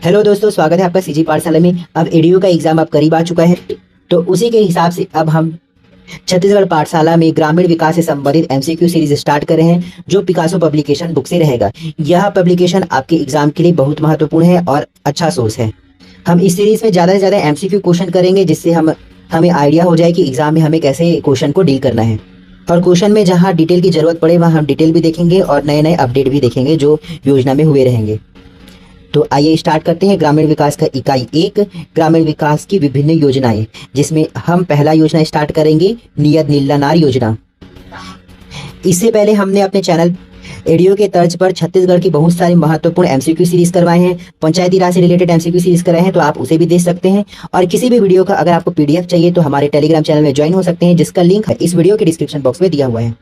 Hello दोस्तों, स्वागत है आपका सीजी पाठशाला में। अब एडीओ का एग्जाम अब करीब आ चुका है, तो उसी के हिसाब से अब हम छत्तीसगढ़ पाठशाला में ग्रामीण विकास से संबंधित एमसीक्यू सीरीज स्टार्ट कर रहे हैं, जो पिकासो पब्लिकेशन बुक से रहेगा। यह पब्लिकेशन आपके एग्जाम के लिए बहुत महत्वपूर्ण है और अच्छा सोर्स है। हम इस सीरीज में ज़्यादा से ज़्यादा एमसीक्यू क्वेश्चन करेंगे, जिससे हमें आइडिया हो जाए कि एग्जाम में हमें कैसे क्वेश्चन को डील करना है। और क्वेश्चन में जहाँ डिटेल की जरूरत पड़े वहाँ हम डिटेल भी देखेंगे और नए नए अपडेट भी देखेंगे जो योजना में हुए रहेंगे। तो आइए स्टार्ट करते हैं ग्रामीण विकास का इकाई 1, ग्रामीण विकास की विभिन्न योजनाएं, जिसमें हम पहला योजना स्टार्ट करेंगे नियत नीलानार योजना। इससे पहले हमने अपने चैनल एडीओ के तर्ज पर छत्तीसगढ़ की बहुत सारी महत्वपूर्ण एमसीक्यू सीरीज करवाए हैं, पंचायती राज से रिलेटेड एमसीक्यू सीरीज कराए हैं, तो आप उसे भी देख सकते हैं। और किसी भी वीडियो का अगर आपको पीडीएफ चाहिए तो हमारे टेलीग्राम चैनल में ज्वाइन हो सकते हैं, जिसका लिंक है इस वीडियो के डिस्क्रिप्शन बॉक्स में दिया हुआ है।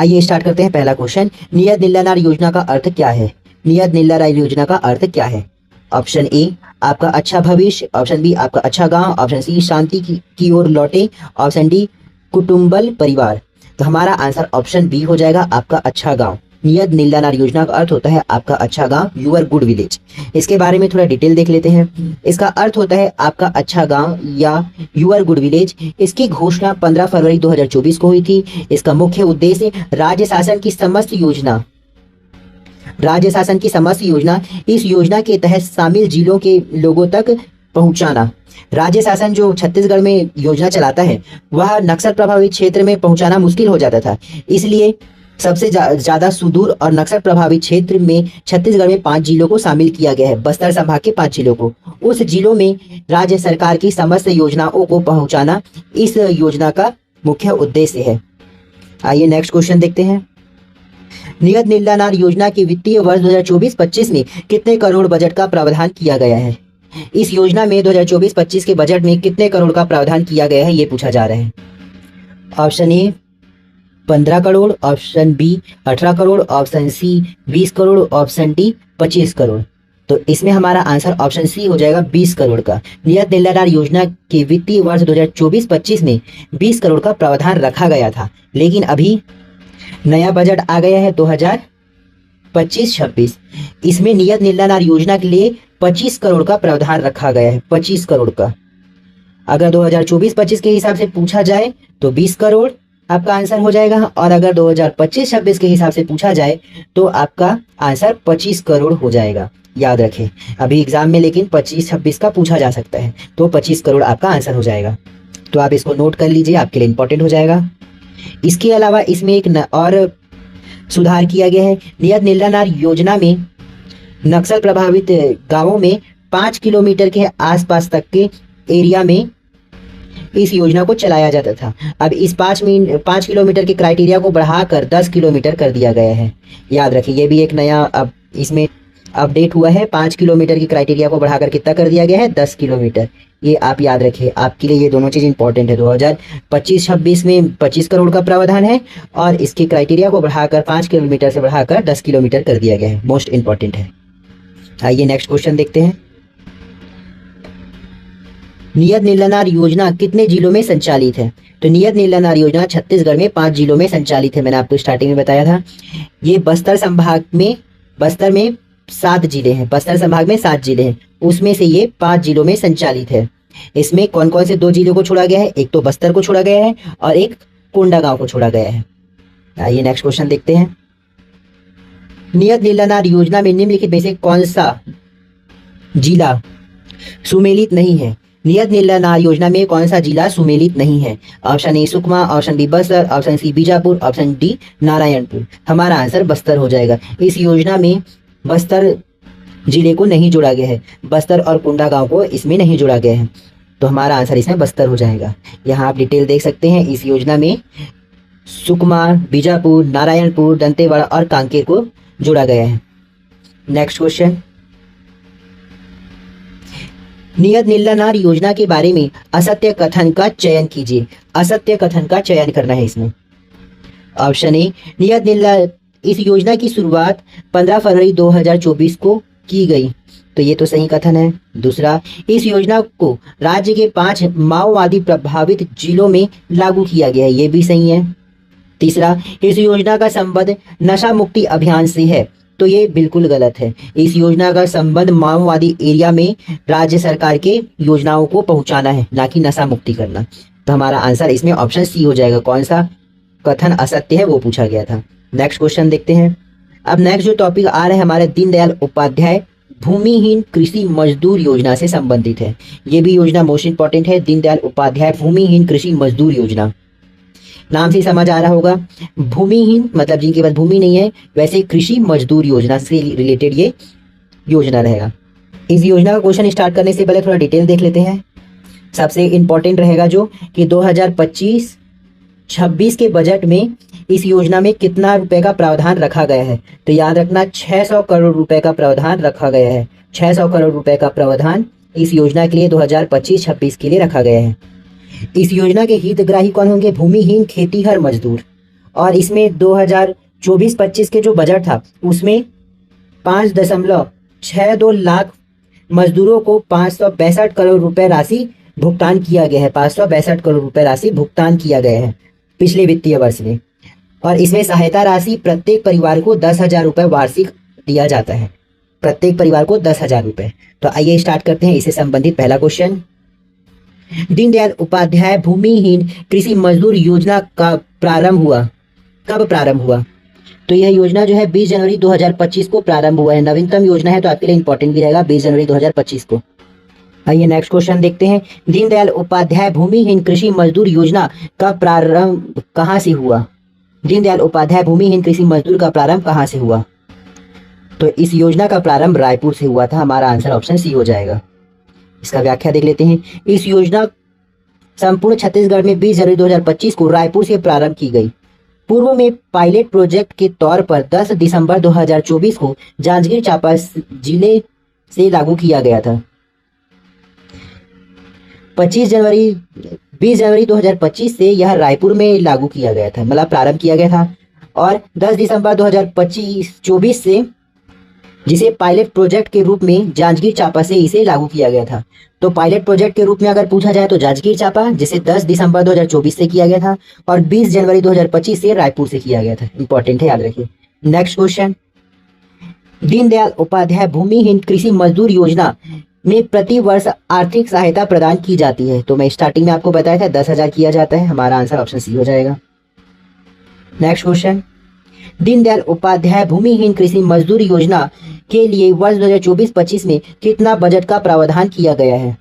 आइए स्टार्ट करते हैं। पहला क्वेश्चन, नियत नीलानार योजना का अर्थ क्या है? नियत नीलानार योजना का अर्थ क्या है? ऑप्शन ए आपका अच्छा भविष्य, ऑप्शन बी आपका अच्छा गांव, ऑप्शन सी शांति की ओर लौटे, ऑप्शन डी कुटुंबल परिवार। तो हमारा आंसर ऑप्शन बी हो जाएगा, आपका अच्छा गांव। नियत नीलानार योजना का अर्थ होता है आपका अच्छा गांव, यूर गुड विलेज। इसके बारे में थोड़ा डिटेल देख लेते हैं। इसका अर्थ होता है आपका अच्छा गांव या यूर गुड विलेज। इसकी घोषणा 15 फरवरी 2024 को हुई थी। इसका मुख्य उद्देश्य राज्य शासन की समस्त योजना इस योजना के तहत शामिल जिलों के लोगों तक पहुंचाना। राज्य शासन जो छत्तीसगढ़ में योजना चलाता है वह नक्सल प्रभावित क्षेत्र में पहुंचाना मुश्किल हो जाता था, इसलिए सबसे ज्यादा सुदूर और नक्सल प्रभावित क्षेत्र में छत्तीसगढ़ में 5 जिलों को शामिल किया गया है। बस्तर संभाग के 5 जिलों को, उस जिलों में राज्य सरकार की समस्त योजनाओं को पहुंचाना इस योजना का मुख्य उद्देश्य है। आइए नेक्स्ट क्वेश्चन देखते हैं। नियत नीलानार योजना के वित्तीय वर्ष 2024-25 में कितने करोड़ बजट का प्रावधान किया गया है? इस योजना में 2024-25 के बजट में कितने करोड़ का प्रावधान किया गया है, ये पूछा जा रहा है। Option A 15 crore, option B 18 crore, option C 20 crore, option D 25 crore. तो इसमें हमारा आंसर ऑप्शन सी हो जाएगा, 20 करोड़ का। नियत नीलानार योजना के वित्तीय वर्ष 2024-25 में 20 करोड़ का प्रावधान रखा गया था, लेकिन अभी नया बजट आ गया है 2025-26। इसमें नियत नीलानार योजना के लिए 25 करोड़ का प्रावधान रखा गया है, 25 करोड़ का। अगर 2024-25 के हिसाब से पूछा जाए तो 20 करोड़ आपका आंसर हो जाएगा, और अगर 2025-26 के हिसाब से पूछा जाए तो आपका आंसर 25 करोड़ हो जाएगा। याद रखें, अभी एग्जाम में लेकिन 25-26 का पूछा जा सकता है, तो 25 करोड़ आपका आंसर हो जाएगा। तो आप इसको नोट कर लीजिए, आपके लिए इंपॉर्टेंट हो जाएगा। इसके अलावा इसमें एक और सुधार किया गया है। नियत नीलानार योजना में नक्सल प्रभावित गांवों में 5 किलोमीटर के आसपास तक के एरिया में इस योजना को चलाया जाता था। अब इस 5 किलोमीटर के क्राइटेरिया को बढ़ाकर 10 किलोमीटर कर दिया गया है। याद रखिए, ये भी एक नया अब इसमें अपडेट हुआ है। 5 किलोमीटर की क्राइटेरिया को बढ़ाकर कितना कर दिया गया है? 10 किलोमीटर। ये आप याद रखिए, आपके लिए ये दोनों चीज़ इंपॉर्टेंट है। 2025-26 में 25 करोड़ का प्रावधान है और इसके क्राइटेरिया को बढ़ाकर 5 किलोमीटर से बढ़ाकर 10 किलोमीटर कर दिया गया है। मोस्ट इंपॉर्टेंट है। आइए नेक्स्ट क्वेश्चन देखते हैं। नियत नीलानार योजना कितने जिलों में संचालित है? तो नियत नीलानार योजना छत्तीसगढ़ में 5 जिलों में संचालित है। मैंने आपको स्टार्टिंग में बताया था। ये बस्तर संभाग में 7 जिले हैं। बस्तर संभाग में 7 जिले हैं, उसमें से ये 5 जिलों में संचालित है। इसमें कौन कौन से 2 जिलों को छोड़ा गया है? एक तो बस्तर को छोड़ा गया है और एक कोंडागांव को छोड़ा गया है। आइए नेक्स्ट क्वेश्चन देखते हैं। नियत नीलानार योजना में निम्नलिखित में से कौन सा जिला सुमेलित नहीं है? नियत नीलानार योजना में कौन सा जिला सुमेलित नहीं है? Option A Sukma, option B Bastar, option C Bijapur, option D Narayanpur. हमारा आंसर बस्तर हो जाएगा। इस योजना में बस्तर जिले को नहीं जोड़ा गया है, बस्तर और कोंडागांव को इसमें नहीं जोड़ा गया है, तो हमारा आंसर इसमें बस्तर हो जाएगा। यहाँ आप डिटेल देख सकते हैं। इस योजना में सुकमा, बीजापुर, नारायणपुर, दंतेवाड़ा और कांकेर को जोड़ा गया है। Next question. नियत नीलानार योजना के बारे में असत्य कथन का चयन कीजिए। असत्य कथन का चयन करना है इसमें। ऑप्शन ए इस योजना की शुरुआत 15 फरवरी 2024 को की गई, तो ये तो सही कथन है। दूसरा, इस योजना को राज्य के 5 माओवादी प्रभावित जिलों में लागू किया गया है, ये भी सही है। तीसरा, इस योजना का संबंध नशा मुक्ति अभियान से है, तो ये बिल्कुल गलत है। इस योजना का संबंध माओवादी एरिया में राज्य सरकार के योजनाओं को पहुंचाना है, ना कि नशा मुक्ति करना। तो हमारा आंसर इसमें ऑप्शन सी हो जाएगा। कौन सा कथन असत्य है वो पूछा गया था। नेक्स्ट क्वेश्चन देखते हैं। अब नेक्स्ट जो टॉपिक आ रहा है हमारे दीनदयाल उपाध्याय भूमिहीन कृषि मजदूर योजना से संबंधित है। ये भी योजना मोस्ट इंपॉर्टेंट है, दीनदयाल उपाध्याय भूमिहीन कृषि मजदूर योजना। नाम से समझ आ रहा होगा, भूमिहीन मतलब जिनके पास भूमि नहीं है, वैसे कृषि मजदूर योजना से रिलेटेड ये योजना रहेगा। इस योजना का क्वेश्चन स्टार्ट करने से पहले थोड़ा डिटेल देख लेते हैं। सबसे इंपॉर्टेंट रहेगा जो कि 2025-26 के बजट में इस योजना में कितना रुपए का प्रावधान रखा गया है। तो याद रखना 600 करोड़ रुपए का प्रावधान रखा गया है। 600 करोड़ रुपए का प्रावधान इस योजना के लिए 2025-26 के लिए रखा गया है। इस योजना के हितग्राही कौन होंगे? भूमिहीन खेतीहर मजदूर। और इसमें 2024-25 के जो बजट था उसमें 5.62 लाख मजदूरों को 562 करोड़ रुपए राशि भुगतान किया गया है। 562 करोड़ रुपए राशि भुगतान किया गया है पिछले वित्तीय वर्ष में। और इसमें सहायता राशि प्रत्येक परिवार को 10,000 रुपए वार्षिक दिया जाता है। प्रत्येक परिवार को 10,000 रुपए। तो आइए स्टार्ट करते हैं इससे संबंधित पहला क्वेश्चन। दीनदयाल उपाध्याय भूमिहीन कृषि मजदूर योजना का प्रारंभ हुआ, कब प्रारंभ हुआ? तो यह योजना जो है 20 जनवरी 2025 को प्रारंभ हुआ है। नवीनतम योजना है तो आपके लिए इंपॉर्टेंट भी रहेगा 20 जनवरी 2025 को। आइए नेक्स्ट क्वेश्चन देखते हैं। दीनदयाल उपाध्याय भूमिहीन कृषि मजदूर योजना का प्रारंभ कहाँ से हुआ? दीनदयाल उपाध्याय भूमिहीन कृषि मजदूर का प्रारंभ कहाँ से हुआ? तो इस योजना का प्रारंभ रायपुर से हुआ था। हमारा आंसर ऑप्शन सी हो जाएगा। इसका व्याख्या देख लेते हैं। इस योजना संपूर्ण छत्तीसगढ़ में 20 जनवरी 2025 को रायपुर से प्रारंभ की गई। पूर्व में पायलट प्रोजेक्ट के तौर पर 10 दिसंबर 2024 को जांजगीर चांपा जिले से लागू किया गया था। 20 जनवरी 2025 से यह रायपुर में लागू किया गया था, मतलब प्रारंभ किया गया था। और 10 दिसंबर 2024 से जिसे पायलट प्रोजेक्ट के रूप में जांजगीर चांपा से इसे लागू किया गया था। तो पायलट प्रोजेक्ट के रूप में अगर पूछा जाए तो जांजगीर चांपा, जिसे 10 दिसंबर 2024 से किया गया था, और 20 जनवरी 2025 से रायपुर से किया गया था। इंपॉर्टेंट है, याद रखिए। Next question. दीनदयाल उपाध्याय भूमिहीन कृषि मजदूर योजना में प्रति वर्ष आर्थिक सहायता प्रदान की जाती है। तो मैं स्टार्टिंग में आपको बताया था 10,000 किया जाता है। हमारा आंसर ऑप्शन सी हो जाएगा। Next question. दीनदयाल उपाध्याय भूमिहीन कृषि मजदूर योजना के लिए वर्ष 2024-25 में कितना बजट का प्रावधान किया गया है?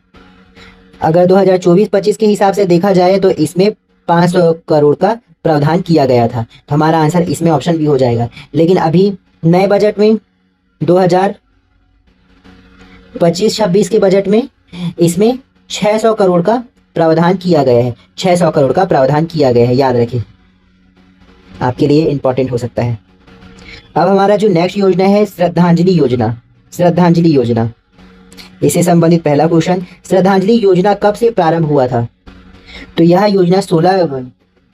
अगर 2024-25 के हिसाब से देखा जाए तो इसमें 500 करोड़ का प्रावधान किया गया था। तो हमारा आंसर इसमें ऑप्शन भी हो जाएगा। लेकिन अभी नए बजट में 2025-26 के बजट में इसमें 600 करोड़ का प्रावधान किया गया है। 600 करोड़ का प्रावधान किया गया है, याद रखिए, आपके लिए इंपॉर्टेंट हो सकता है। अब हमारा जो नेक्स्ट योजना है श्रद्धांजलि योजना। श्रद्धांजलि योजना, इससे संबंधित पहला क्वेश्चन। श्रद्धांजलि योजना कब से प्रारंभ हुआ था? तो यह योजना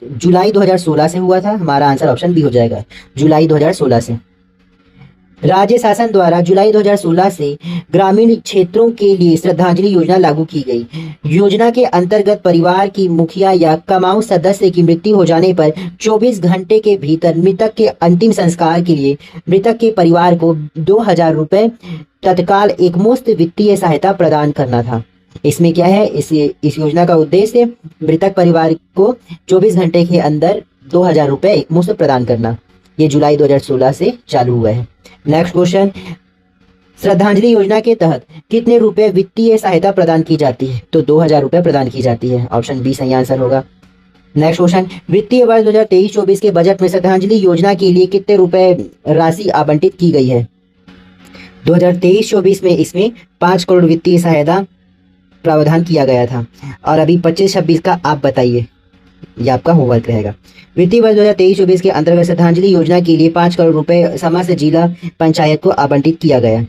जुलाई 2016 से हुआ था। हमारा आंसर ऑप्शन बी हो जाएगा, जुलाई 2016 से। राज्य शासन द्वारा जुलाई 2016 से ग्रामीण क्षेत्रों के लिए श्रद्धांजलि योजना लागू की गई। योजना के अंतर्गत परिवार की मुखिया या कमाऊ सदस्य की मृत्यु हो जाने पर 24 घंटे के भीतर मृतक के अंतिम संस्कार के लिए मृतक के परिवार को 2,000 रुपए तत्काल एकमुश्त वित्तीय सहायता प्रदान करना था। इसमें क्या है, इस योजना का उद्देश्य मृतक परिवार को 24 घंटे के अंदर 2,000 रुपए एकमुश्त प्रदान करना। ये जुलाई 2016 से चालू हुआ है। Next question. श्रद्धांजलि योजना के तहत कितने रुपए वित्तीय सहायता प्रदान की जाती है? तो 2,000 रुपए प्रदान की जाती है। ऑप्शन बी सही आंसर होगा। Next question. वित्तीय वर्ष 2023-24 के बजट में श्रद्धांजलि योजना के लिए कितने रुपए राशि आवंटित की गई है? 2023-24 में इसमें 5 करोड़ वित्तीय सहायता प्रावधान किया गया था। और अभी 25-26 का आप बताइए, ये आपका होमवर्क रहेगा। वित्तीय वर्ष 2023-24 के अंतर्गत श्रद्धांजलि योजना के लिए 5 करोड़ रुपए समस्त जिला पंचायत को आवंटित किया गया।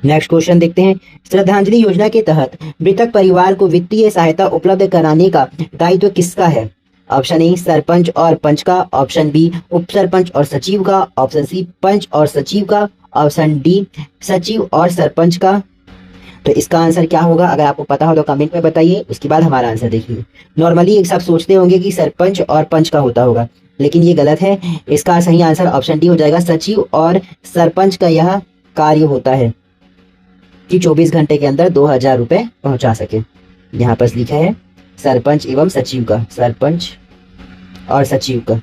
नेक्स्ट क्वेश्चन देखते हैं। श्रद्धांजलि योजना के तहत मृतक परिवार को वित्तीय सहायता उपलब्ध कराने का दायित्व किसका है? ऑप्शन ए सरपंच और पंच का, ऑप्शन बी उप सरपंच और सचिव का, ऑप्शन सी पंच और सचिव का, ऑप्शन डी सचिव और सरपंच का। तो इसका आंसर क्या होगा? अगर आपको पता हो तो कमेंट में बताइए। उसके बाद हमारा आंसर देखिए। नॉर्मली एक सब सोचते होंगे कि सरपंच और पंच का होता होगा, लेकिन ये गलत है। इसका सही आंसर ऑप्शन डी हो जाएगा। सचिव और सरपंच का यह कार्य होता है कि 24 घंटे के अंदर 2,000 रुपए पहुंचा सके। यहाँ पर लिखा है सरपंच एवं सचिव का, सरपंच और सचिव का।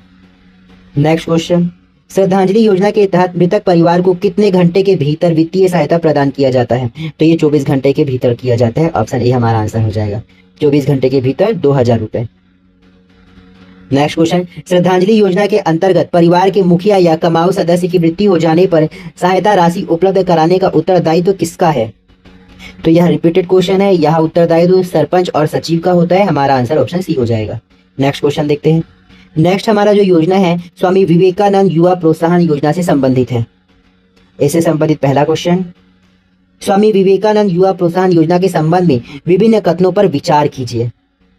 नेक्स्ट क्वेश्चन, श्रद्धांजलि योजना के तहत मृतक परिवार को कितने घंटे के भीतर वित्तीय सहायता प्रदान किया जाता है? तो ये 24 घंटे के भीतर किया जाता है। ऑप्शन ए हमारा आंसर हो जाएगा। 24 घंटे के भीतर 2,000 रुपए। नेक्स्ट क्वेश्चन, श्रद्धांजलि योजना के अंतर्गत परिवार के मुखिया या कमाऊ सदस्य की मृत्यु हो जाने पर सहायता राशि उपलब्ध कराने का उत्तरदायित्व किसका है? तो यह रिपीटेड क्वेश्चन है। यह उत्तरदायित्व सरपंच और सचिव का होता है। हमारा आंसर ऑप्शन सी हो जाएगा। नेक्स्ट क्वेश्चन देखते हैं। नेक्स्ट हमारा जो योजना है स्वामी विवेकानंद युवा प्रोत्साहन योजना से संबंधित है। इससे संबंधित पहला क्वेश्चन, स्वामी विवेकानंद युवा प्रोत्साहन योजना के संबंध में विभिन्न कथनों पर विचार कीजिए।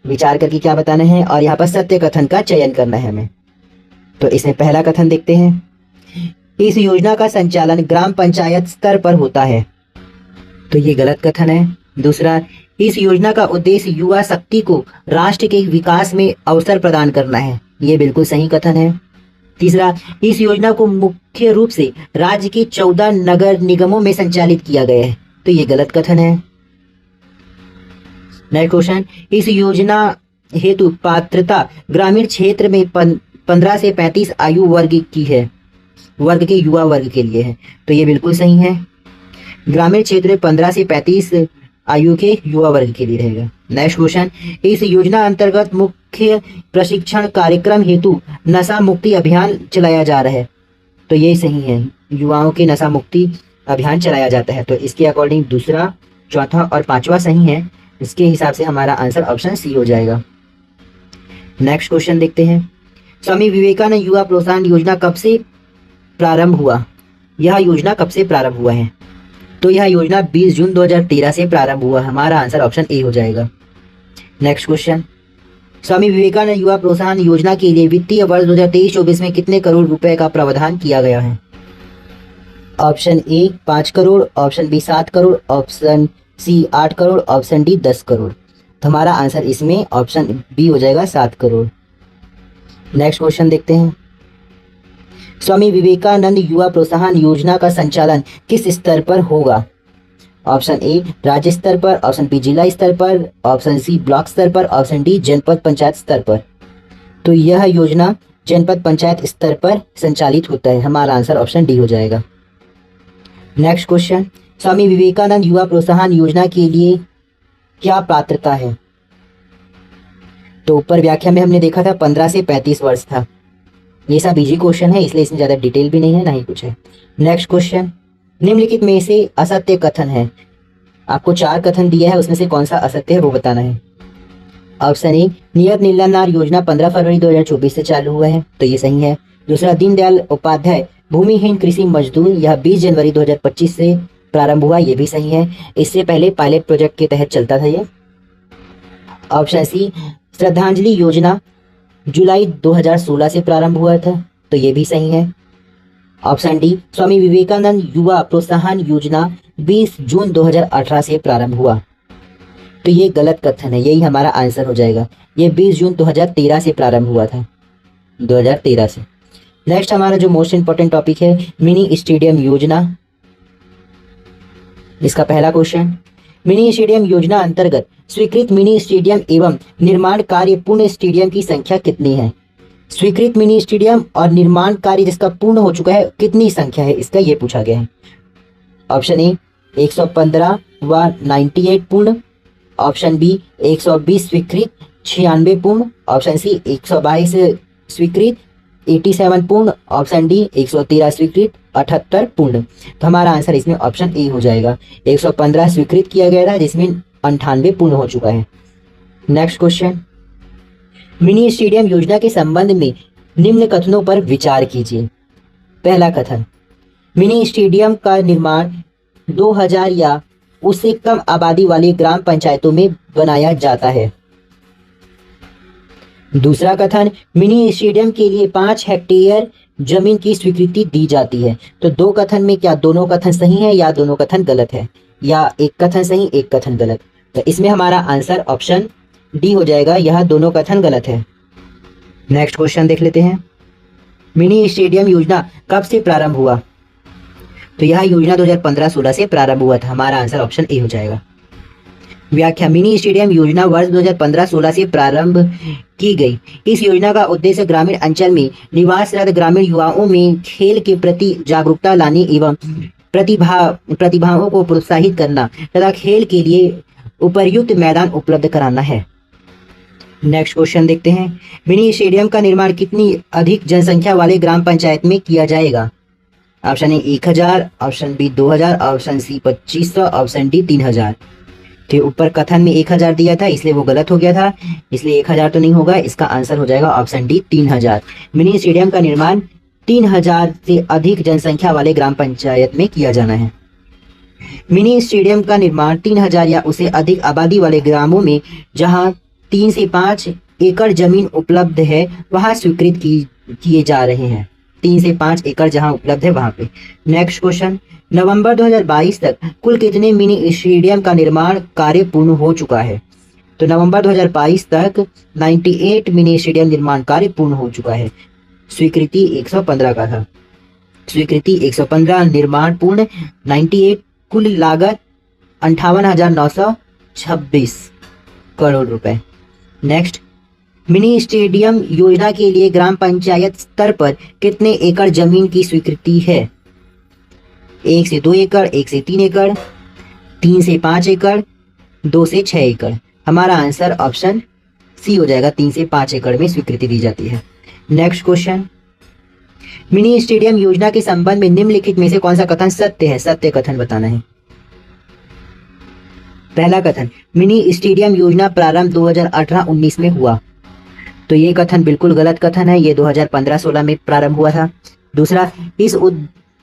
विचार करके क्या बताना है और यहाँ पर सत्य कथन का चयन करना है हमें। तो इसमें पहला कथन देखते हैं, इस योजना का संचालन ग्राम पंचायत स्तर पर होता है। तो ये गलत कथन है। दूसरा, इस योजना का उद्देश्य युवा शक्ति को राष्ट्र के विकास में अवसर प्रदान करना है। ये बिल्कुल सही कथन है। तीसरा, इस योजना को मुख्य रूप से राज्य के 14 नगर निगमों में संचालित किया गया है। तो ये गलत कथन है। नेक्स्ट क्वेश्चन, इस योजना हेतु पात्रता ग्रामीण क्षेत्र में 15 से 35 आयु वर्ग की है, वर्ग के युवा वर्ग के लिए है। तो ये बिल्कुल सही है। ग्रामीण क्षेत्र में 15 से 35 आयु के युवा वर्ग के लिए रहेगा। नेक्स्ट क्वेश्चन, इस योजना अंतर्गत मुख्य प्रशिक्षण कार्यक्रम हेतु नशा मुक्ति अभियान चलाया जा रहा है। तो ये सही है, युवाओं के नशा मुक्ति अभियान चलाया जाता है। तो इसके अकॉर्डिंग दूसरा, चौथा और पांचवा सही है। इसके हिसाब से हमारा आंसर ऑप्शन सी हो जाएगा। नेक्स्ट क्वेश्चन देखते हैं, स्वामी विवेकानंद युवा प्रोत्साहन योजना कब से प्रारंभ हुआ? यह योजना कब से प्रारंभ हुआ है? तो यह योजना 20 जून 2013 से प्रारंभ हुआ। हमारा आंसर ऑप्शन ए हो जाएगा। नेक्स्ट क्वेश्चन, स्वामी विवेकानंद युवा प्रोत्साहन योजना के लिए वित्तीय वर्ष 2023-24 में कितने करोड़ रुपए का प्रावधान किया गया है? Option A 5 crore, option B 7 crore, option C 8 crore, option D 10 crore. तो हमारा आंसर इसमें ऑप्शन बी हो जाएगा, 7 करोड़। नेक्स्ट क्वेश्चन देखते हैं, स्वामी विवेकानंद युवा प्रोत्साहन योजना का संचालन किस स्तर पर होगा? ऑप्शन ए राज्य स्तर पर, ऑप्शन बी जिला स्तर पर, ऑप्शन सी ब्लॉक स्तर पर, ऑप्शन डी जनपद पंचायत स्तर पर। तो यह योजना जनपद पंचायत स्तर पर संचालित होता है। हमारा आंसर ऑप्शन डी हो जाएगा। नेक्स्ट क्वेश्चन, स्वामी विवेकानंद युवा प्रोत्साहन योजना के लिए क्या पात्रता है? तो ऊपर व्याख्या में हमने देखा था 15 से 35 वर्ष था। ये सब इजी क्वेश्चन है, इसलिए इसमें ज्यादा डिटेल भी नहीं है, ना ही कुछ है। नेक्स्ट क्वेश्चन, निम्नलिखित में से असत्य कथन है। आपको 4 कथन दिया है, उसमें से कौन सा असत्य है वो बताना है। ऑप्शन ए नियत नीलानार योजना 15 फरवरी 2024 से चालू हुआ है। तो ये सही है। दूसरा, दीनदयाल उपाध्याय भूमिहीन कृषि मजदूर, यह 20 जनवरी 2025 से प्रारंभ हुआ। ये भी सही है। इससे पहले पायलट प्रोजेक्ट के तहत चलता था ये। ऑप्शन सी श्रद्धांजलि योजना जुलाई 2016 से प्रारंभ हुआ था। तो ये भी सही है। ऑप्शन डी स्वामी विवेकानंद युवा प्रोत्साहन योजना 20 जून 2018 से प्रारंभ हुआ। तो ये गलत कथन है, यही हमारा आंसर हो जाएगा। ये 20 जून 2013 से प्रारंभ हुआ था, 2013 से। नेक्स्ट हमारा जो मोस्ट इंपॉर्टेंट टॉपिक है, मिनी स्टेडियम योजना। इसका पहला क्वेश्चन, मिनी स्टेडियम योजना अंतर्गत स्वीकृत मिनी स्टेडियम एवं निर्माण कार्य पूर्ण स्टेडियम की संख्या कितनी है? स्वीकृत मिनी स्टेडियम और निर्माण कार्य जिसका पूर्ण हो चुका है कितनी संख्या है, इसका ये पूछा गया है। ऑप्शन ए 115 व 98 पूर्ण, ऑप्शन बी 120 स्वीकृत 96 पूर्ण, ऑप्शन सी 122 स्वीकृत 87 पूर्ण, ऑप्शन डी 113 स्वीकृत 78 पूर्ण। तो हमारा आंसर इसमें ऑप्शन ए हो जाएगा। 115 स्वीकृत किया गया था जिसमें 98 पूर्ण हो चुका है। नेक्स्ट क्वेश्चन, मिनी स्टेडियम योजना के संबंध में निम्न कथनों पर विचार कीजिए। पहला कथन, मिनी स्टेडियम का निर्माण 2000 या उससे कम आबादी वाली ग्राम पंचायतों में बनाया जाता है। दूसरा कथन, मिनी स्टेडियम के लिए 5 हेक्टेयर जमीन की स्वीकृति दी जाती है। तो 2 कथन में क्या दोनों कथन सही है या दोनों कथन गलत है, या एक कथन सही एक कथन गलत? तो इसमें हमारा आंसर ऑप्शन डी हो जाएगा, यह दोनों कथन गलत है। नेक्स्ट क्वेश्चन देख लेते हैं, मिनी स्टेडियम योजना कब से प्रारंभ हुआ? तो यह योजना 2015-16 से प्रारंभ हुआ था। हमारा आंसर ऑप्शन ए हो जाएगा। व्याख्या, मिनी स्टेडियम योजना वर्ष 2015-16 से प्रारंभ की गई। इस योजना का उद्देश्य ग्रामीण अंचल में निवासरत ग्रामीण युवाओं में खेल के प्रति जागरूकता लाने एवं प्रतिभाओं को प्रोत्साहित करना तथा खेल के लिए उपर्युक्त मैदान उपलब्ध कराना है। नेक्स्ट क्वेश्चन देखते हैं। मिनी स्टेडियम का निर्माण कितनी अधिक जनसंख्या वाले ग्राम पंचायत में किया जाएगा? Option A 1000, option B 2000, option C 2500, option D 3000। तो ऊपर कथन में 1000 दिया था इसलिए वो गलत हो गया था, इसलिए 1000 तो नहीं होगा। इसका आंसर हो जाएगा ऑप्शन डी 3000। मिनी स्टेडियम का निर्माण 3000 से अधिक जनसंख्या वाले ग्राम पंचायत में किया जाना है। मिनी स्टेडियम का निर्माण 3000 या उससे अधिक आबादी वाले ग्रामों में जहां 3 से 5 एकड़ जमीन उपलब्ध है वहां स्वीकृत किए जा रहे हैं। 3 से 5 एकड़ जहां उपलब्ध है वहां पे। नेक्स्ट क्वेश्चन, नवंबर 2022 तक कुल कितने मिनी स्टेडियम का निर्माण कार्य पूर्ण हो चुका है? तो नवंबर 2022 तक 98 मिनी स्टेडियम निर्माण कार्य पूर्ण हो चुका है। स्वीकृति 115 का था। स्वीकृति 115, निर्माण पूर्ण 98, कुल लागत 58,926 करोड़ रुपए। नेक्स्ट, मिनी स्टेडियम योजना के लिए ग्राम पंचायत स्तर पर कितने एकड़ जमीन की स्वीकृति है? 1 से 2 एकड़, 1 से 3 एकड़, 3 से 5 एकड़, 2 से 6 एकड़। हमारा आंसर ऑप्शन सी हो जाएगा, 3 से 5 एकड़ में स्वीकृति दी जाती है। नेक्स्ट क्वेश्चन, मिनी स्टेडियम योजना के संबंध में निम्नलिखित में से कौन सा कथन सत्य है? सत्य कथन बताना है। पहला कथन, मिनी स्टेडियम योजना प्रारंभ 2018-19 में हुआ। तो ये कथन बिल्कुल गलत कथन है, ये 2015-16 में प्रारंभ हुआ था। दूसरा,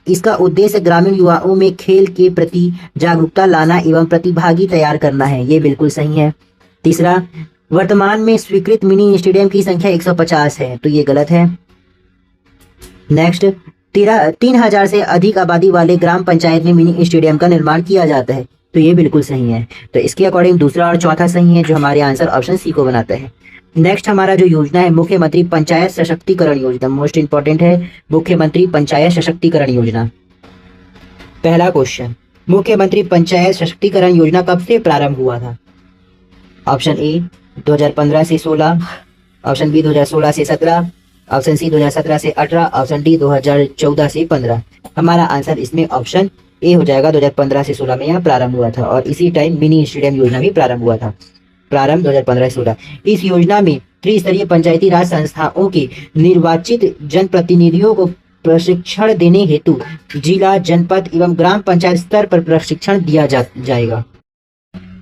इसका उद्देश्य ग्रामीण युवाओं में खेल के प्रति जागरूकता लाना एवं प्रतिभागी तैयार करना है, ये बिल्कुल सही है। तीसरा, वर्तमान में स्वीकृत मिनी स्टेडियम की संख्या 150 है, तो ये गलत है। नेक्स्ट, 3000 से अधिक आबादी वाले ग्राम पंचायत में मिनी स्टेडियम का निर्माण किया जाता है, तो ये बिल्कुल सही है। तो इसके अकॉर्डिंग दूसरा और चौथा सही है, जो हमारे आंसर ऑप्शन सी को बनाता है। नेक्स्ट हमारा जो योजना है मुख्यमंत्री पंचायत सशक्तिकरण योजना, मोस्ट इंपॉर्टेंट है मुख्यमंत्री पंचायत सशक्तिकरण योजना। पहला क्वेश्चन, मुख्यमंत्री पंचायत सशक्तिकरण योजना कब से प्रारंभ हुआ था? ऑप्शन ए 2015 से 16, ऑप्शन बी 2016 से 17, ऑप्शन सी 2017 से 18, ऑप्शन डी 2014 से 15। हमारा आंसर इसमें ऑप्शन ए हो जाएगा, 2015 से 16 में यह प्रारंभ हुआ था और इसी टाइम मिनी स्टेडियम योजना भी प्रारंभ हुआ था। प्रारंभ 2015 से 16। इस योजना में त्रिस्तरीय पंचायती राज संस्थाओं के निर्वाचित जनप्रतिनिधियों को प्रशिक्षण देने हेतु जिला, जनपद एवं ग्राम पंचायत स्तर पर प्रशिक्षण दिया जाएगा।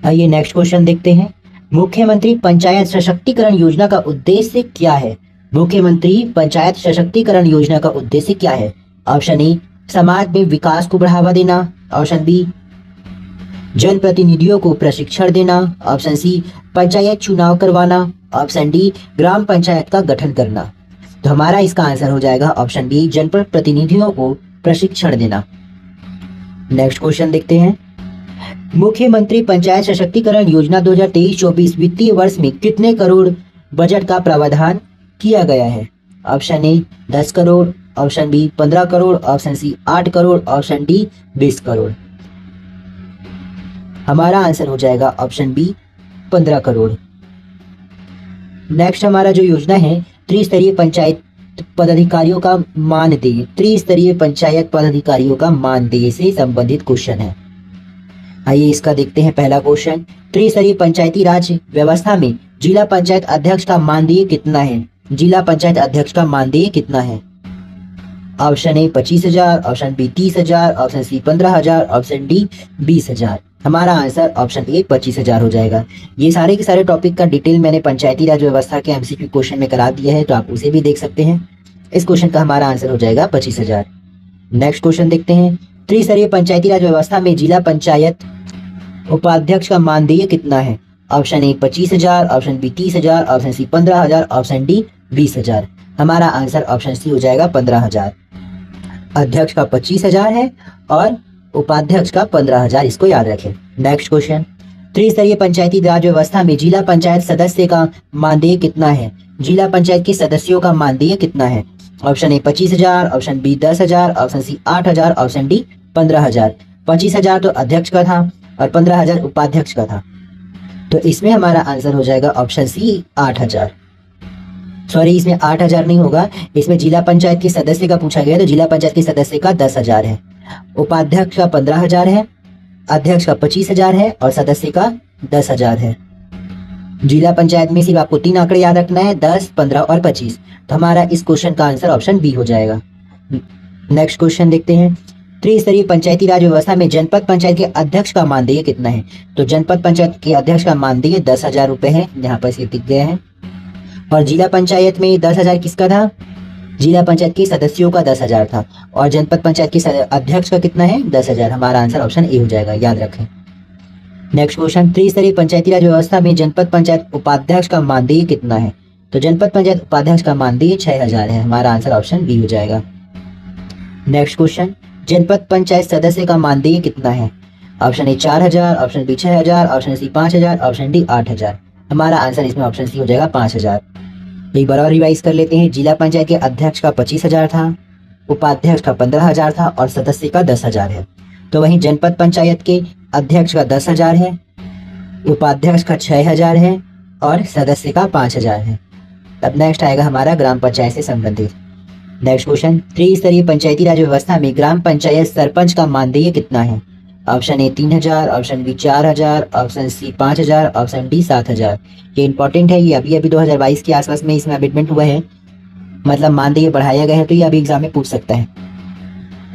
आइए नेक्स्ट क्वेश्चन देखते हैं। मुख्यमंत्री पंचायत सशक्तिकरण योजना का उद्देश्य क्या है? मुख्यमंत्री पंचायत सशक्तिकरण योजना का उद्देश्य क्या है? ऑप्शन ए समाज में विकास को बढ़ावा देना, ऑप्शन बी जनप्रतिनिधियों को प्रशिक्षण देना, ऑप्शन सी पंचायत चुनाव करवाना, ऑप्शन डी ग्राम पंचायत का गठन करना। तो हमारा इसका आंसर हो जाएगा ऑप्शन बी जनप्रतिनिधियों को प्रशिक्षण देना। नेक्स्ट क्वेश्चन देखते हैं। मुख्यमंत्री पंचायत सशक्तिकरण योजना 2023-24 वित्तीय वर्ष में कितने करोड़ बजट का प्रावधान किया गया है? Option A 10 crore, option B 15 crore, option C 8 crore, option D 20 crore. हमारा आंसर हो जाएगा ऑप्शन बी 15 करोड़। नेक्स्ट हमारा जो योजना है त्रिस्तरीय पंचायत पदाधिकारियों का मानदेय, त्रिस्तरीय पंचायत पदाधिकारियों का मानदेय से संबंधित क्वेश्चन है। आइए इसका देखते हैं। पहला क्वेश्चन, त्रिस्तरीय पंचायती राज व्यवस्था में जिला पंचायत अध्यक्ष का मानदेय कितना है? जिला पंचायत अध्यक्ष का मानदेय कितना है? Option A 25,000, option B 30,000, option C 15,000, option D 20,000। हमारा आंसर ऑप्शन ए 25,000 हो जाएगा। ये सारे के सारे टॉपिक का डिटेल मैंने पंचायती राज व्यवस्था के एमसीक्यू क्वेश्चन में करा दिया है, तो आप उसे भी देख सकते हैं। इस क्वेश्चन का हमारा आंसर हो जाएगा 25,000। नेक्स्ट क्वेश्चन देखते हैं। त्रिस्तरीय पंचायती राज व्यवस्था में जिला पंचायत उपाध्यक्ष का मानदेय कितना है? Option A 25,000, option B 30,000, option C 15,000, option D 20,000। हमारा आंसर ऑप्शन सी हो जाएगा 15,000। अध्यक्ष का 25,000 है और उपाध्यक्ष का 15,000, इसको याद रखें। नेक्स्ट क्वेश्चन, त्रिस्तरीय पंचायती राज व्यवस्था में जिला पंचायत सदस्य का मानदेय कितना है? जिला पंचायत के सदस्यों का मानदेय कितना है? Option A 25,000, option B 10,000, option C 8,000, option D 15,000। 25,000 तो अध्यक्ष का था और 15,000 उपाध्यक्ष का था, तो इसमें हमारा आंसर हो जाएगा ऑप्शन सी 8,000। सॉरी, इसमें 8,000 नहीं होगा, इसमें जिला पंचायत के सदस्य का पूछा गया, तो जिला पंचायत के सदस्य का 10,000 है, उपाध्यक्ष का 15,000 है, अध्यक्ष का 25,000 है और सदस्य का 10,000 है। जिला पंचायत में सिर्फ आपको 3 आंकड़े याद रखना है, 10, 15 और 25। तो हमारा इस क्वेश्चन का आंसर ऑप्शन बी हो जाएगा। नेक्स्ट क्वेश्चन देखते हैं। त्रिस्तरीय पंचायती राज व्यवस्था में जनपद पंचायत के अध्यक्ष का मानदेय कितना है? तो जनपद पंचायत के अध्यक्ष का मानदेय 10,000 रुपए है, यहाँ पर ये दिख गया है। और जिला पंचायत में 10,000 किसका था? जिला पंचायत के सदस्यों का 10,000 था। और जनपद पंचायत के अध्यक्ष का कितना है? 10,000। हमारा आंसर ऑप्शन ए हो जाएगा, याद रखें। नेक्स्ट क्वेश्चन, त्रिस्तरीय पंचायती राज व्यवस्था में जनपद पंचायत उपाध्यक्ष का मानदेय कितना है? तो जनपद पंचायत उपाध्यक्ष का मानदेय 6,000 है। हमारा आंसर ऑप्शन बी हो जाएगा। नेक्स्ट क्वेश्चन, जनपद पंचायत सदस्य का मानदेय कितना है? Option A 4,000, option B 6,000, option C 5,000, option D 8,000। हमारा आंसर इसमें ऑप्शन सी हो जाएगा 5,000। एक बार और रिवाइज कर लेते हैं। जिला पंचायत के अध्यक्ष का 25,000 था, उपाध्यक्ष का 15,000 था और सदस्य का 10,000 है। तो वहीं जनपद पंचायत के अध्यक्ष का 10,000 है, उपाध्यक्ष का 6,000 है और सदस्य का 5,000 है। अब नेक्स्ट आएगा हमारा ग्राम पंचायत से संबंधित। नेक्स्ट क्वेश्चन, त्रिस्तरीय पंचायती राज व्यवस्था में ग्राम पंचायत सरपंच का मानदेय कितना है? Option A 3,000, option B 4,000, option C 5,000, option D 7,000। ये इंपॉर्टेंट है, ये अभी 2022 के आसपास में इसमें अपडेटमेंट हुआ है, मतलब मानदेय बढ़ाया गया है, तो ये अभी एग्जाम में पूछ सकता है।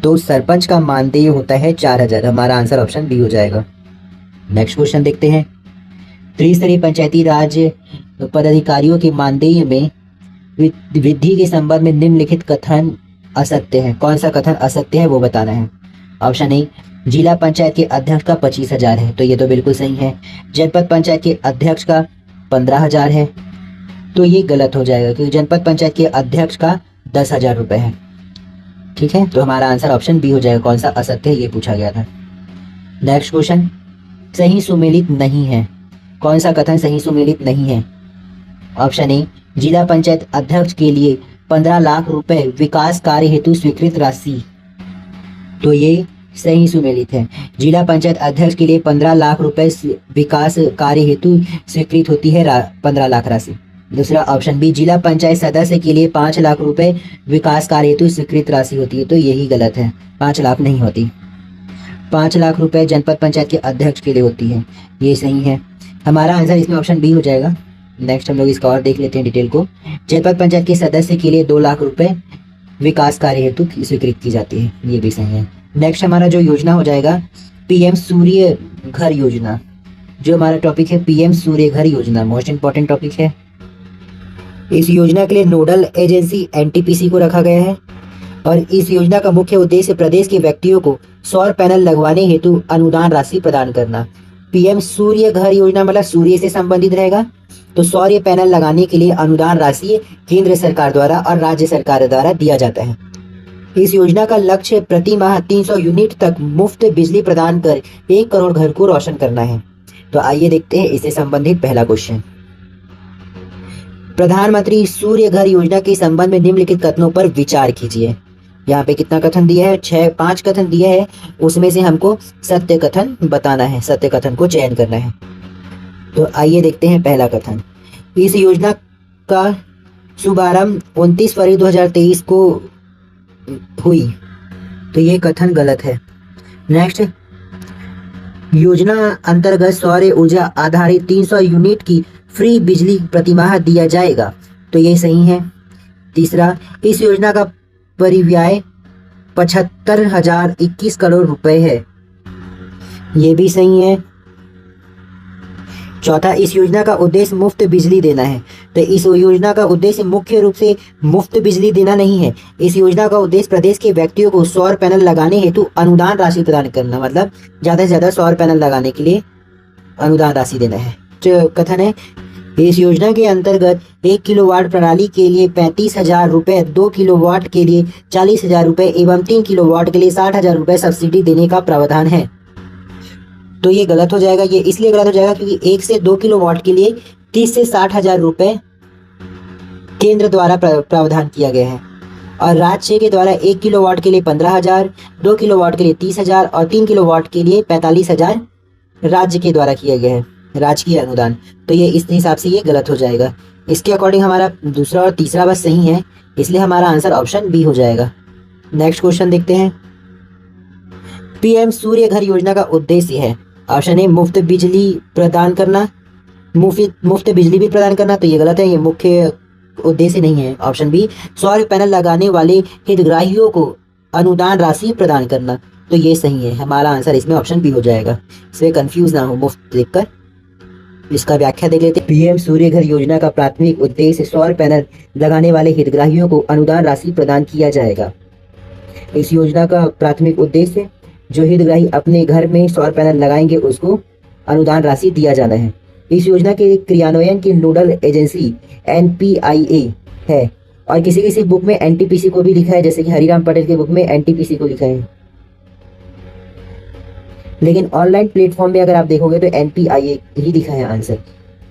तो सरपंच का मानदेय होता है 4,000। हमारा आंसर ऑप्शन बी हो जाएगा। नेक्स्ट क्वेश्चन देखते हैं। त्रिस्तरीय पंचायती राज पदाधिकारियों के मानदेय में वृद्धि के संबंध में निम्नलिखित कथन असत्य है। कौन सा कथन असत्य है वो बताना है। ऑप्शन ए, जिला पंचायत के अध्यक्ष का 25,000 है, तो ये तो बिल्कुल सही है। जनपद पंचायत के अध्यक्ष का 15,000 है, तो ये गलत हो जाएगा क्योंकि जनपद पंचायत के अध्यक्ष का 10,000 रुपये है। ठीक है, तो हमारा आंसर ऑप्शन बी हो जाएगा। कौन सा असत्य है ये पूछा गया था। नेक्स्ट क्वेश्चन, सही सुमेलित नहीं है। कौन सा कथन सही सुमेलित नहीं है? ऑप्शन ए, जिला पंचायत अध्यक्ष के लिए 15 लाख रुपए विकास कार्य हेतु स्वीकृत राशि, तो ये सही सुमेलित है। जिला पंचायत अध्यक्ष के लिए 15 लाख रुपए विकास कार्य हेतु स्वीकृत होती है 15 लाख राशि। दूसरा ऑप्शन बी, जिला पंचायत सदस्य के लिए 5 लाख रुपए विकास कार्य हेतु स्वीकृत राशि होती है, तो यही गलत है। 5 लाख नहीं होती, 5 लाख रुपए जनपद पंचायत के अध्यक्ष के लिए होती है, ये सही है। हमारा आंसर इसमें ऑप्शन बी हो जाएगा। नेक्स्ट हम लोग इसका और देख लेते हैं डिटेल को। जनपद पंचायत के सदस्य के लिए 2 लाख रुपए विकास कार्य हेतु स्वीकृत की जाती है, ये भी सही है। नेक्स्ट हमारा जो योजना हो जाएगा पीएम सूर्य घर योजना। जो हमारा टॉपिक है पीएम सूर्य घर योजना, मोस्ट इंपॉर्टेंट टॉपिक है। इस योजना के लिए नोडल एजेंसी एनटीपीसी को रखा गया है और इस योजना का मुख्य उद्देश्य प्रदेश के व्यक्तियों को सौर पैनल लगवाने हेतु अनुदान राशि प्रदान करना। पीएम सूर्य घर योजना मतलब सूर्य से संबंधित रहेगा, तो सौर पैनल लगाने के लिए अनुदान राशि केंद्र सरकार द्वारा और राज्य सरकार द्वारा दिया जाता है। इस योजना का लक्ष्य प्रति माह 300 यूनिट तक मुफ्त बिजली प्रदान कर 1 करोड़ घर को रोशन करना है। तो आइए देखते हैं इससे संबंधित पहला क्वेश्चन। प्रधानमंत्री सूर्य घर योजना के संबंध में निम्नलिखित कथनों पर विचार कीजिए। यहाँ पे कितना कथन दिया है? 5 कथन दिया है, उसमें से हमको सत्य कथन बताना है, सत्य कथन को चयन करना है। तो आइए देखते हैं पहला कथन। इस योजना का शुभारंभ 29 फरवरी 2023 को हुई, तो ये कथन गलत है। नेक्स्ट, योजना अंतर्गत सौर ऊर्जा आधारित 300 यूनिट की फ्री बिजली प्रतिमाह दिया जाएगा, तो ये सही है। तीसरा, इस योजना का परिव्यय 75,021 करोड़ रुपए है, ये भी सही है। चौथा, इस योजना का उद्देश्य मुफ्त बिजली देना है, तो इस योजना का उद्देश्य मुख्य रूप से मुफ्त बिजली देना नहीं है। इस योजना का उद्देश्य प्रदेश के व्यक्तियों को सौर पैनल लगाने हेतु अनुदान राशि प्रदान करना, मतलब ज़्यादा से ज़्यादा सौर पैनल लगाने के लिए अनुदान राशि देना है। जो कथन है, इस योजना के अंतर्गत 1 किलोवाट प्रणाली के लिए 35,000 रुपये, 2 किलोवाट के लिए 40,000 रुपये एवं 3 किलोवाट के लिए 60,000 रुपये सब्सिडी देने का प्रावधान है। तो ये गलत हो जाएगा। ये इसलिए गलत हो जाएगा क्योंकि 1 से 2 किलोवाट के लिए 30 से 60,000 रुपये केंद्र द्वारा प्रावधान किया गया है और राज्य के द्वारा 1 किलोवाट के लिए 15,000, 2 किलोवाट के लिए 30,000 और 3 किलोवाट के लिए 45,000 राज्य के द्वारा किया गया है, राजकीय अनुदान। तो ये इस हिसाब से ये गलत हो जाएगा। इसके अकॉर्डिंग हमारा दूसरा और तीसरा बस सही है, इसलिए हमारा आंसर ऑप्शन बी हो जाएगा। नेक्स्ट क्वेश्चन देखते हैं। पीएम सूर्य घर योजना का उद्देश्य है, ऑप्शन ए मुफ्त बिजली प्रदान करना, मुफ्त बिजली भी प्रदान करना, तो ये गलत है, ये मुख्य उद्देश्य नहीं है। ऑप्शन बी सौर पैनल लगाने वाले हितग्राहियों को अनुदान राशि प्रदान करना, तो ये सही है। हमारा आंसर इसमें ऑप्शन बी हो जाएगा। इसमें कंफ्यूज ना हो मुफ्त देखकर। इसका व्याख्या देख लेते हैं। पीएम सूर्य घर योजना का प्राथमिक उद्देश्य सौर पैनल लगाने वाले हितग्राहियों को अनुदान राशि प्रदान किया जाएगा। इस योजना का प्राथमिक उद्देश्य जो हितग्राही अपने घर में सौर पैनल लगाएंगे उसको अनुदान राशि दिया जाना है। इस योजना के क्रियान्वयन की नोडल एजेंसी NPIA है और किसी किसी बुक में NTPC को भी लिखा है, जैसे कि हरिराम पटेल के बुक में NTPC को लिखा है, लेकिन ऑनलाइन प्लेटफॉर्म में अगर आप देखोगे तो NPIA ही लिखा है आंसर।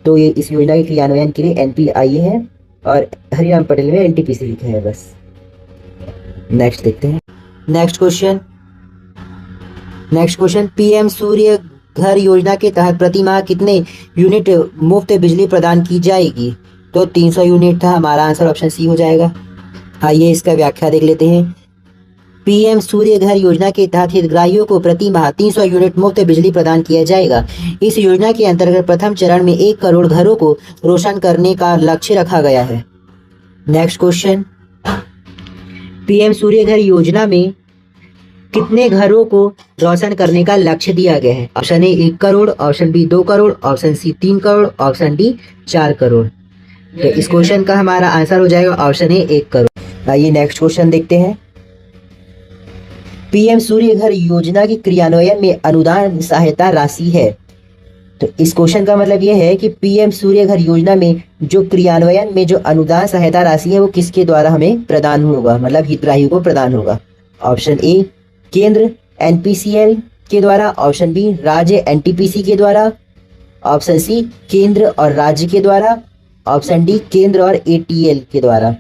तो ये इस योजना के क्रियान्वयन के लिए NPIA है और हरिराम पटेल में NTPC लिखा है बस। नेक्स्ट देखते हैं। नेक्स्ट क्वेश्चन पीएम सूर्य घर योजना के तहत प्रति माह कितने यूनिट मुफ्त बिजली प्रदान की जाएगी? तो 300 यूनिट था। हमारा आंसर ऑप्शन सी हो जाएगा। आइए इसका व्याख्या देख लेते हैं। पीएम सूर्य घर योजना के तहत हितग्राहियों को प्रति माह 300 यूनिट मुफ्त बिजली प्रदान किया जाएगा। इस योजना के अंतर्गत प्रथम चरण में 1 करोड़ घरों को रोशन करने का लक्ष्य रखा गया है। नेक्स्ट क्वेश्चन, पीएम सूर्य घर योजना में कितने घरों को रोशन करने का लक्ष्य दिया गया है? Option A 1 crore, option B 2 crore, option C 3 crore, option D 4 crore. तो इस क्वेश्चन का हमारा आंसर हो जाएगा ऑप्शन ए 1 करोड़। आइए नेक्स्ट क्वेश्चन देखते हैं। पीएम सूर्य घर योजना के क्रियान्वयन में अनुदान सहायता राशि है। तो इस क्वेश्चन का मतलब यह है कि पीएम सूर्य घर योजना में जो क्रियान्वयन में जो अनुदान सहायता राशि है वो किसके द्वारा हमें प्रदान होगा, मतलब हितग्राहियों को प्रदान होगा। ऑप्शन ए केंद्र NPCL के द्वारा, ऑप्शन बी राज्य NTPC के द्वारा, ऑप्शन सी केंद्र और राज्य के द्वारा, ऑप्शन डी केंद्र और ATL के द्वारा।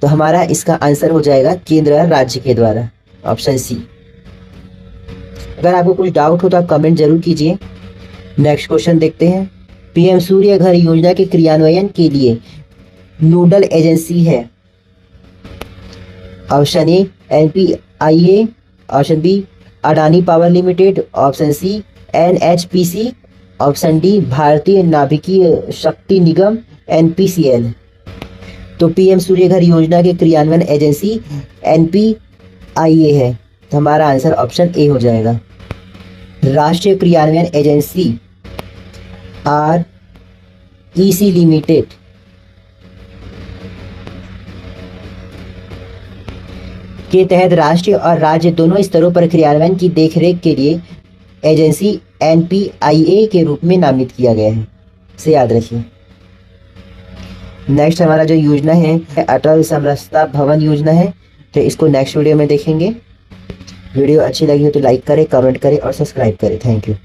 तो हमारा इसका आंसर हो जाएगा केंद्र और राज्य के द्वारा, ऑप्शन सी। अगर आपको कुछ डाउट हो तो आप कमेंट जरूर कीजिए। नेक्स्ट क्वेश्चन देखते हैं। पीएम सूर्य घर योजना के क्रियान्वयन के लिए नोडल एजेंसी है। Option A NPIA, option B Adani power limited, option C NHPC, option D भारतीय नाभिकीय शक्ति निगम NPCL। तो पीएम सूर्य घर योजना के क्रियान्वयन एजेंसी NPIA है। तो हमारा आंसर ऑप्शन ए हो जाएगा। राष्ट्रीय क्रियान्वयन एजेंसी REC लिमिटेड के तहत राष्ट्रीय और राज्य दोनों स्तरों पर क्रियान्वयन की देखरेख के लिए एजेंसी NPIA के रूप में नामित किया गया है, इसे याद रखिए। नेक्स्ट हमारा जो योजना है अटल समरसता भवन योजना है, तो इसको नेक्स्ट वीडियो में देखेंगे। वीडियो अच्छी लगी हो तो लाइक करें, कमेंट करें और सब्सक्राइब करें। Thank you.